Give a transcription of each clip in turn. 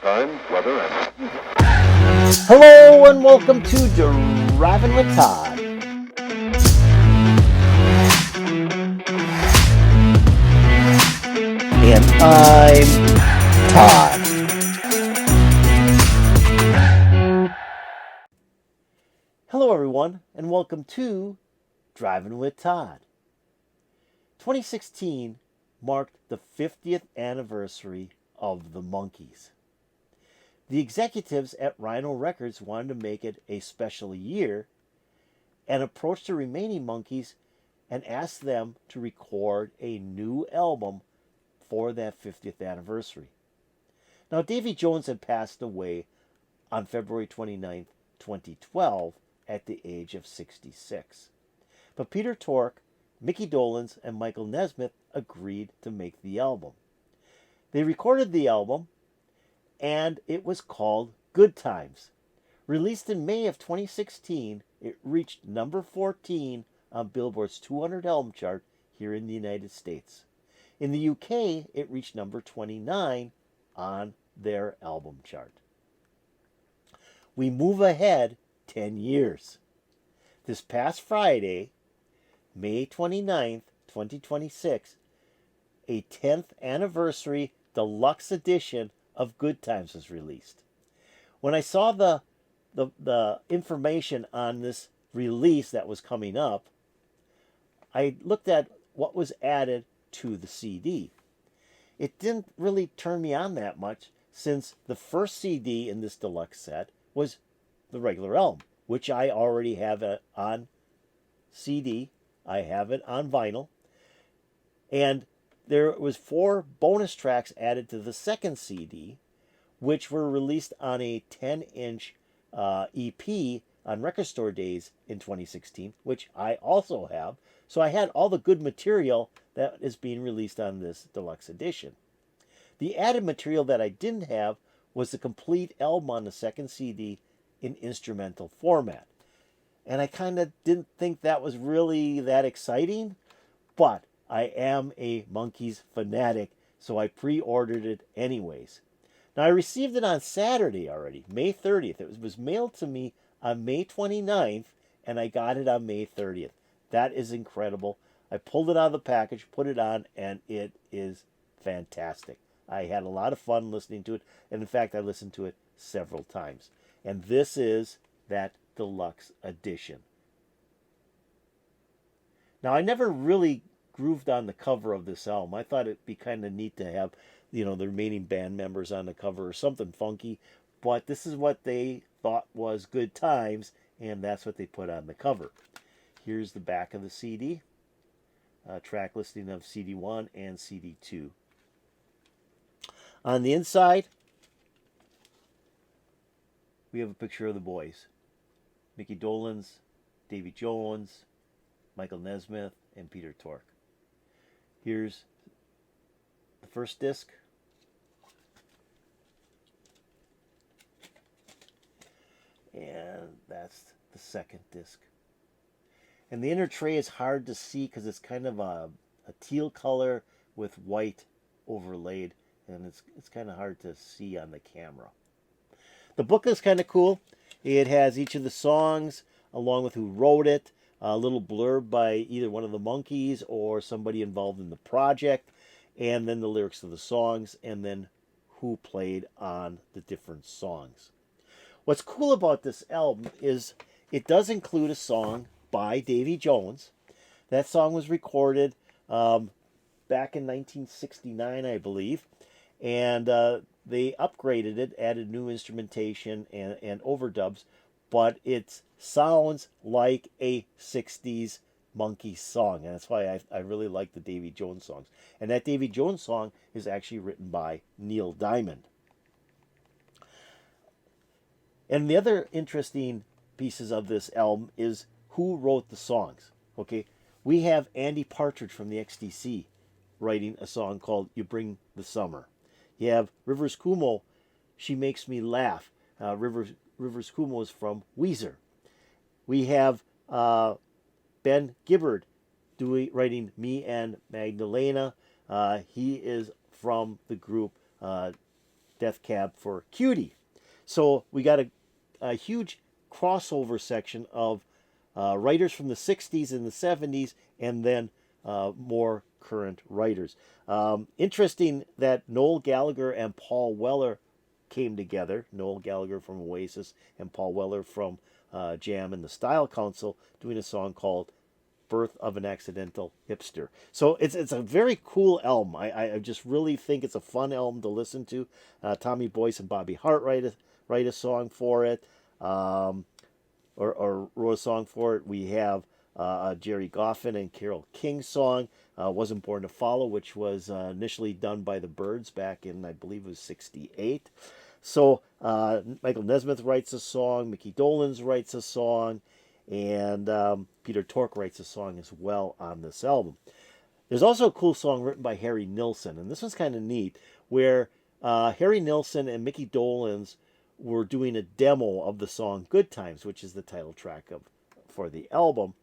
time, weather, and... Hello and welcome to Driving with Todd. And I'm Todd. Hello everyone and welcome to Driving with Todd. 2016 marked the 50th anniversary of the Monkees. The executives at Rhino Records wanted to make it a special year and approached the remaining Monkees and asked them to record a new album for that 50th anniversary. Now, Davy Jones had passed away on February 29, 2012 at the age of 66. But Peter Tork, Micky Dolenz, and Michael Nesmith agreed to make the album. They recorded the album, and it was called Good Times. Released in May of 2016, it reached number 14 on Billboard's 200 album chart here in the United States. In the UK, it reached number 29 on their album chart. We move ahead 10 years. This past Friday, May 29th, 2026, a 10th anniversary deluxe edition of Good Times was released. When I saw the information on this release that was coming up, I looked at what was added to the CD. It didn't really turn me on that much, since the first CD in this deluxe set was the regular album, which I already have on CD. I have it on vinyl. And there was 4 bonus tracks added to the second CD, which were released on a 10-inch EP on Record Store Days in 2016, which I also have. So I had all the good material that is being released on this deluxe edition. The added material that I didn't have was the complete album on the second CD in instrumental format. And I kind of didn't think that was really that exciting, but I am a Monkees fanatic, so I pre-ordered it anyways. Now, I received it on Saturday already, May 30th. It was mailed to me on May 29th, and I got it on May 30th. That is incredible. I pulled it out of the package, put it on, and it is fantastic. I had a lot of fun listening to it, and in fact, I listened to it several times. And this is that deluxe edition. Now, I never really grooved on the cover of this album. I thought it'd be kind of neat to have, the remaining band members on the cover or something funky, but this is what they thought was Good Times, and that's what they put on the cover. Here's the back of the CD, track listing of CD 1 and CD 2. On the inside, we have a picture of the boys: Micky Dolenz, Davy Jones, Michael Nesmith, and Peter Tork. Here's the first disc. And that's the second disc. And the inner tray is hard to see because it's kind of a teal color with white overlaid, and it's kind of hard to see on the camera. The book is kind of cool. It has each of the songs along with who wrote it, a little blurb by either one of the Monkees or somebody involved in the project, and then the lyrics of the songs, and then who played on the different songs. What's cool about this album is it does include a song by Davy Jones. That song was recorded back in 1969, I believe, and they upgraded it, added new instrumentation and overdubs, but it sounds like a 60s Monkees song, and that's why I really like the Davy Jones songs. And that Davy Jones song is actually written by Neil Diamond. And the other interesting pieces of this album is who wrote the songs. Okay, we have Andy Partridge from the XTC writing a song called You Bring the Summer. You have Rivers Cuomo, She Makes Me Laugh. Rivers Cuomo is from Weezer. We have Ben Gibbard writing Me and Magdalena. He is from the group Death Cab for Cutie. So we got a huge crossover section of writers from the 60s and the 70s, and then more current writers. Interesting that Noel Gallagher and Paul Weller came together. Noel Gallagher from Oasis and Paul Weller from Jam and the Style Council, doing a song called Birth of an Accidental Hipster. So it's a very cool album. I just really think it's a fun album to listen to. Tommy Boyce and Bobby Hart write a song for it, or wrote a song for it. We have Jerry Goffin and Carole King's song, Wasn't Born to Follow, which was initially done by the Byrds back in, I believe it was 68. So Michael Nesmith writes a song, Micky Dolenz writes a song, and Peter Tork writes a song as well on this album. There's also a cool song written by Harry Nilsson, and this one's kind of neat, where Harry Nilsson and Micky Dolenz were doing a demo of the song Good Times, which is the title track for the album.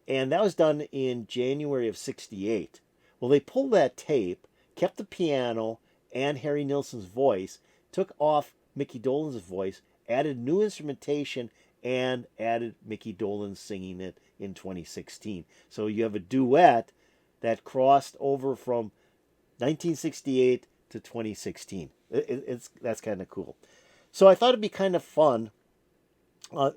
And that was done in January of 68. Well, they pulled that tape, kept the piano and Harry Nilsson's voice, took off Micky Dolenz's voice, added new instrumentation, and added Micky Dolenz singing it in 2016. So you have a duet that crossed over from 1968 to 2016. That's kind of cool. So I thought it'd be kind of fun.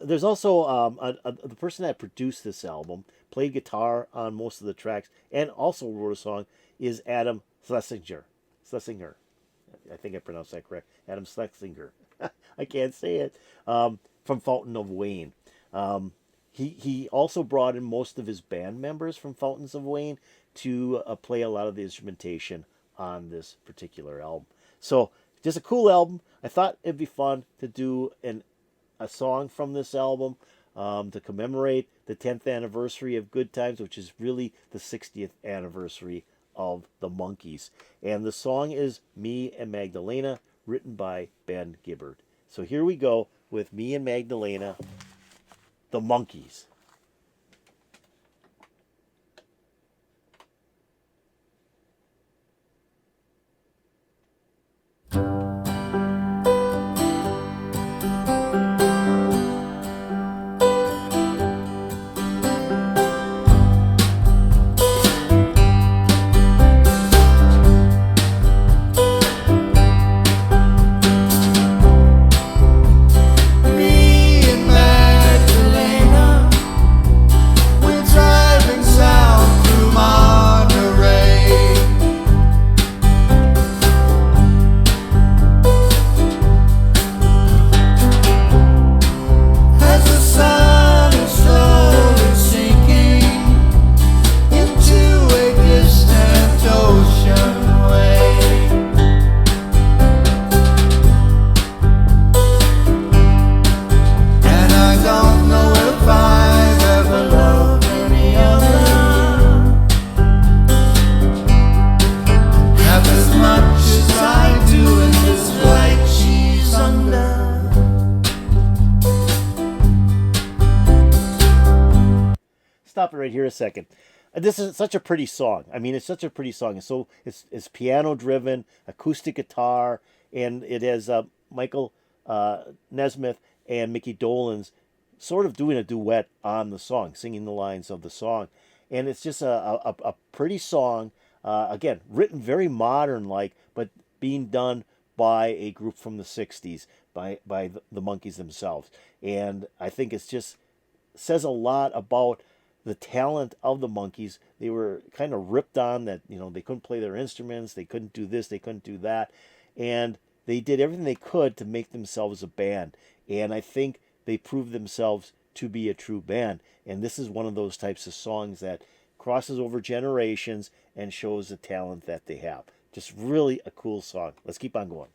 There's also the person that produced this album, played guitar on most of the tracks, and also wrote a song, is Adam Schlesinger. I think I pronounced that correct. Adam Schlesinger. I can't say it. From Fountain of Wayne. He also brought in most of his band members from Fountains of Wayne to play a lot of the instrumentation on this particular album. So just a cool album. I thought it'd be fun to do a song from this album to commemorate the 10th anniversary of Good Times, which is really the 60th anniversary of the Monkees. And the song is Me and Magdalena, written by Ben Gibbard. So here we go with Me and Magdalena, the Monkees. Stop it right here a second. This is such a pretty song. I mean, it's such a pretty song. It's piano driven, acoustic guitar, and it has Michael Nesmith and Micky Dolenz sort of doing a duet on the song, singing the lines of the song. And it's just a pretty song, again, written very modern-like, but being done by a group from the 60s, by the Monkees themselves. And I think it's just says a lot about the talent of the Monkees. They were kind of ripped on that, they couldn't play their instruments, they couldn't do this, they couldn't do that. And they did everything they could to make themselves a band. And I think they proved themselves to be a true band. And this is one of those types of songs that crosses over generations and shows the talent that they have. Just really a cool song. Let's keep on going.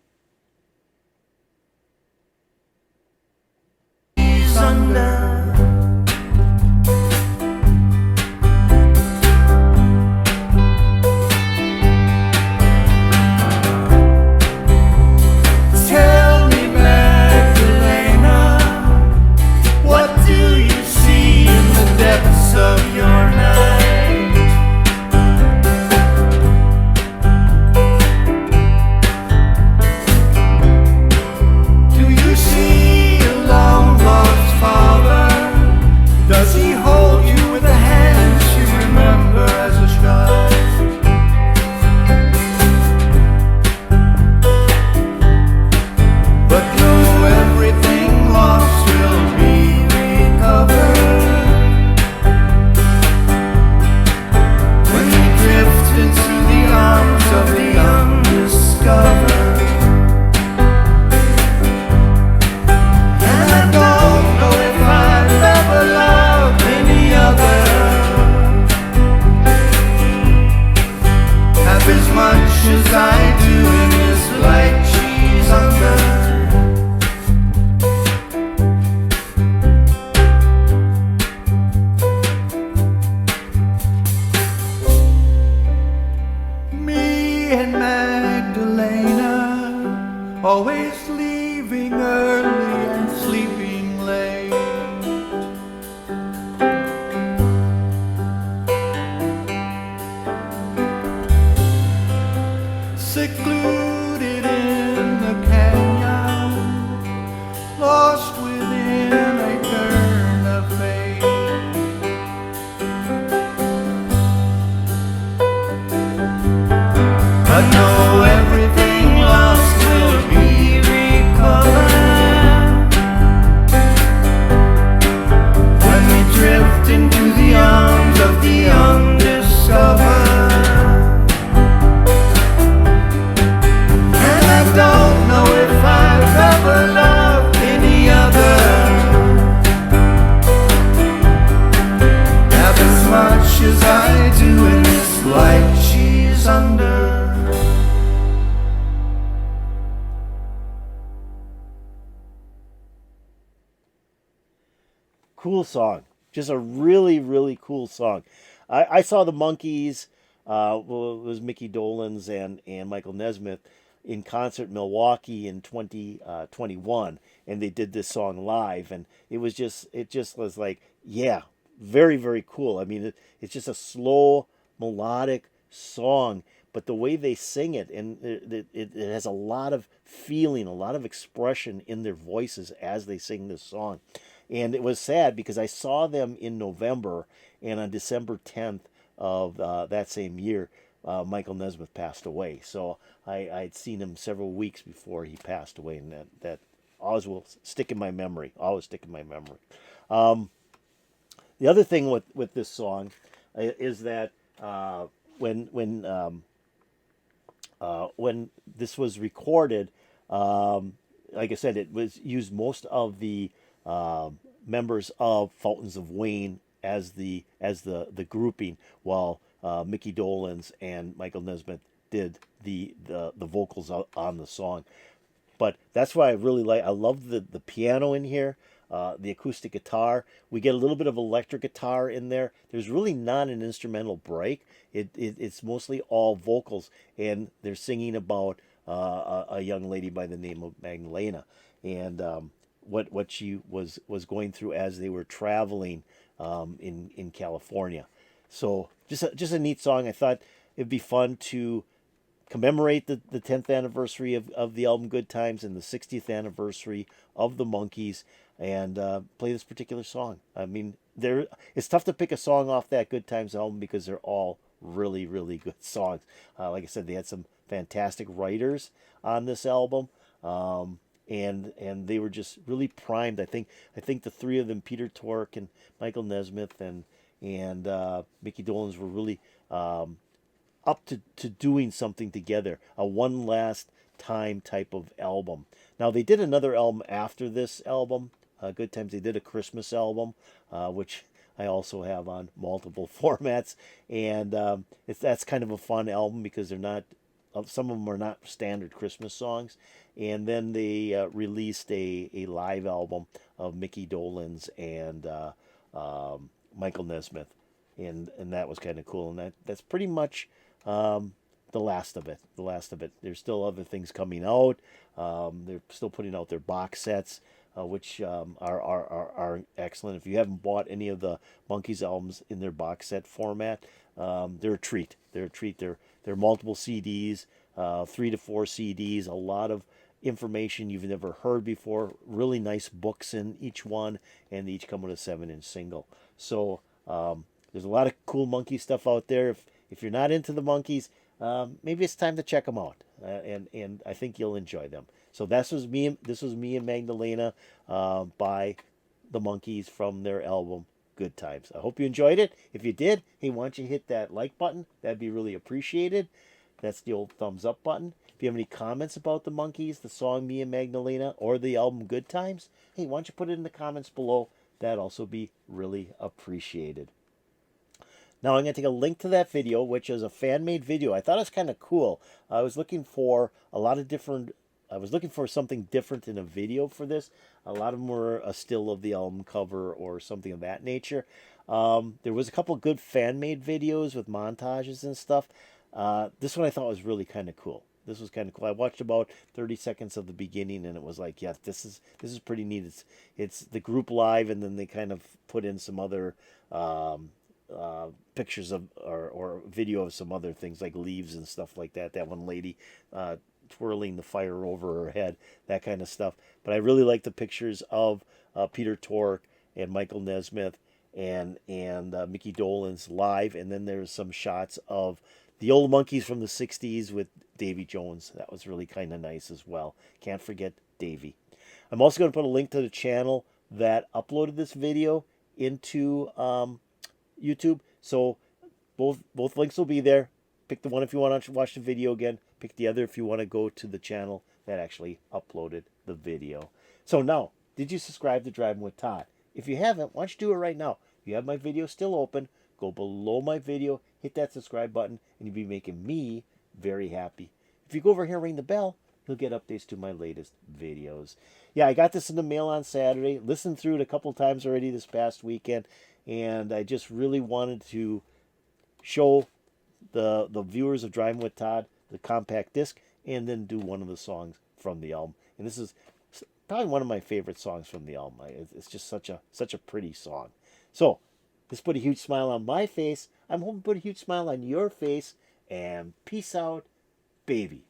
always leaving early and sleeping late. Secluded in the canyon, lost within a turn of fate. But know everything lost will be recovered when we drift into the arms of the undiscovered. And I don't know if I've ever loved any other half as much as I do in this light she's under. Cool song. Just a really, really cool song. I saw the Monkees, well, it was Micky Dolenz and Michael Nesmith in concert in Milwaukee in 2021, and they did this song live, and it just was like, yeah, very, very cool. I mean, it's just a slow, melodic song, but the way they sing it, and it has a lot of feeling, a lot of expression in their voices as they sing this song. And it was sad because I saw them in November, and on December 10th of that same year, Michael Nesmith passed away. So I'd seen him several weeks before he passed away, and that always will stick in my memory. Always stick in my memory. The other thing with this song is that when this was recorded, like I said, it was used most of the members of Fountains of Wayne as the grouping, while Micky Dolenz and Michael Nesmith did the vocals on the song. But that's why I really like. I love the piano in here, the acoustic guitar. We get a little bit of electric guitar in there. There's really not an instrumental break. It's mostly all vocals, and they're singing about a young lady by the name of Magdalena, and what she was going through as they were traveling in California. So just a neat song. I thought it'd be fun to commemorate the 10th anniversary of the album Good Times and the 60th anniversary of the Monkees, and play this particular song. I mean, it's tough to pick a song off that Good Times album because they're all really, really good songs. Like I said, they had some fantastic writers on this album. And they were just really primed. I think the three of them, Peter Tork and Michael Nesmith and Micky Dolenz, were really up to doing something together, a one last time type of album. Now they did another album after this album, Good Times. They did a Christmas album, which I also have on multiple formats, and that's kind of a fun album because they're not. Some of them are not standard Christmas songs. And then they released a live album of Micky Dolenz and Michael Nesmith, and that was kind of cool. And that's pretty much the last of it. The last of it. There's still other things coming out. They're still putting out their box sets, which are excellent. If you haven't bought any of the Monkees albums in their box set format, they're a treat. They're a treat. They're multiple CDs, 3 to 4 CDs, a lot of information you've never heard before. Really nice books in each one, and they each come with a 7-inch single. So there's a lot of cool Monkee stuff out there. If you're not into the Monkees, maybe it's time to check them out, and I think you'll enjoy them. So this was me and Magdalena by the Monkees from their album Good Times. I hope you enjoyed it. If you did, hey, why don't you hit that like button? That'd be really appreciated. That's the old thumbs up button. If you have any comments about the Monkees, the song Me and Magdalena, or the album Good Times, hey, why don't you put it in the comments below? That'd also be really appreciated. Now I'm going to take a link to that video, which is a fan-made video. I thought it was kind of cool. I was looking for something different in a video for this. A lot of them were a still of the album cover or something of that nature. There was a couple good fan-made videos with montages and stuff. This one I thought was really kind of cool. this was kind of cool. I watched about 30 seconds of the beginning, and it was like, yeah, this is pretty neat. It's the group live, and then they kind of put in some other pictures of or video of some other things like leaves and stuff like that. That one lady twirling the fire over her head, that kind of stuff. But I really like the pictures of Peter Tork and Michael Nesmith and Micky Dolenz live, and then there's some shots of the old Monkees from the 60s with Davy Jones. That was really kind of nice as well. Can't forget Davy. I'm also going to put a link to the channel that uploaded this video into YouTube. So both links will be there. Pick the one if you want to watch the video again. Pick the other if you want to go to the channel that actually uploaded the video. So now, did you subscribe to Driving with Todd? If you haven't, why don't you do it right now? If you have my video still open, go below my video, hit that subscribe button, and you'll be making me very happy. If you go over here and ring the bell, you'll get updates to my latest videos. Yeah, I got this in the mail on Saturday. Listened through it a couple times already this past weekend, and I just really wanted to show the viewers of Driving with Todd the compact disc, and then do one of the songs from the album. And this is probably one of my favorite songs from the album. It's just such a pretty song. So this put a huge smile on my face. I'm hoping to put a huge smile on your face. And peace out, baby.